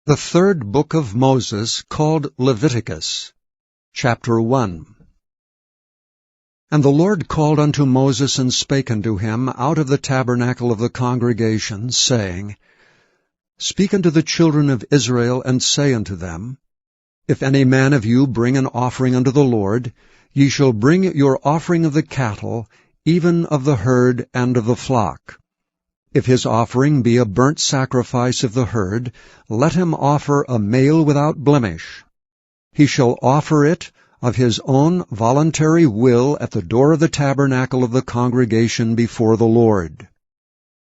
The third book of Moses, called Leviticus, chapter 1. And the Lord called unto Moses, and spake unto him out of the tabernacle of the congregation, saying, Speak unto the children of Israel, and say unto them, If any man of you bring an offering unto the Lord, ye shall bring your offering of the cattle, even of the herd and of the flock. If his offering be a burnt sacrifice of the herd, let him offer a male without blemish. He shall offer it of his own voluntary will at the door of the tabernacle of the congregation before the Lord.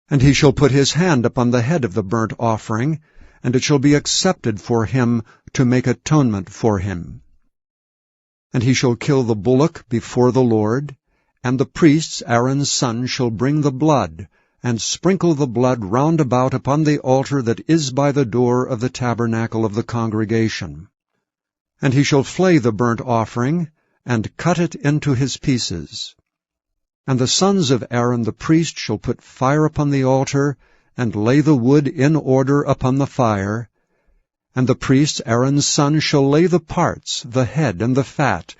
And he shall put his hand upon the head of the burnt offering, and it shall be accepted for him to make atonement for him. And he shall kill the bullock before the Lord, and the priests, Aaron's sons, shall bring the blood, and sprinkle the blood round about upon the altar that is by the door of the tabernacle of the congregation. And he shall flay the burnt offering, and cut it into his pieces. And the sons of Aaron the priest shall put fire upon the altar, and lay the wood in order upon the fire. And the priests, Aaron's sons, shall lay the parts, the head and the fat,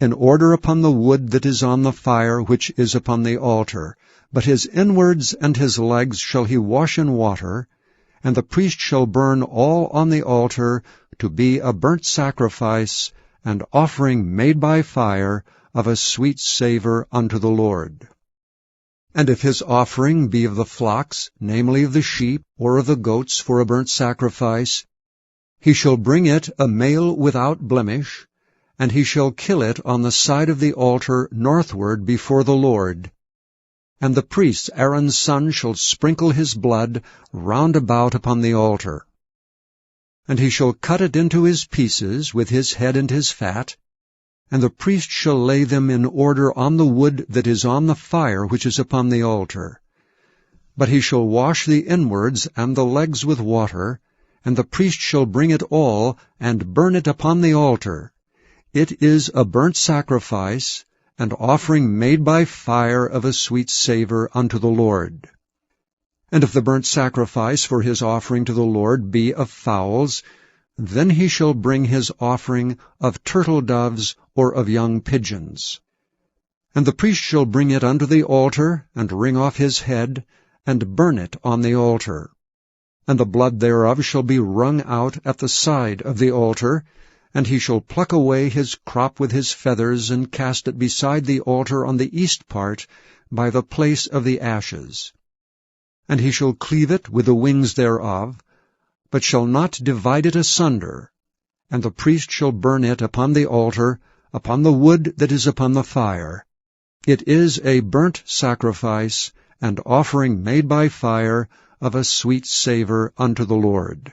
in order upon the wood that is on the fire which is upon the altar. But his inwards and his legs shall he wash in water, and the priest shall burn all on the altar to be a burnt sacrifice, and offering made by fire of a sweet savour unto the Lord. And if his offering be of the flocks, namely of the sheep, or of the goats for a burnt sacrifice, he shall bring it a male without blemish, and he shall kill it on the side of the altar northward before the Lord. And the priest Aaron's son shall sprinkle his blood round about upon the altar. And he shall cut it into his pieces with his head and his fat, and the priest shall lay them in order on the wood that is on the fire which is upon the altar. But he shall wash the inwards and the legs with water, and the priest shall bring it all, and burn it upon the altar. It is a burnt sacrifice, and offering made by fire of a sweet savour unto the Lord. And if the burnt sacrifice for his offering to the Lord be of fowls, then he shall bring his offering of turtle-doves or of young pigeons. And the priest shall bring it unto the altar, and wring off his head, and burn it on the altar. And the blood thereof shall be wrung out at the side of the altar, and he shall pluck away his crop with his feathers, and cast it beside the altar on the east part, by the place of the ashes. And he shall cleave it with the wings thereof, but shall not divide it asunder. And the priest shall burn it upon the altar, upon the wood that is upon the fire. It is a burnt sacrifice, and offering made by fire of a sweet savour unto the Lord.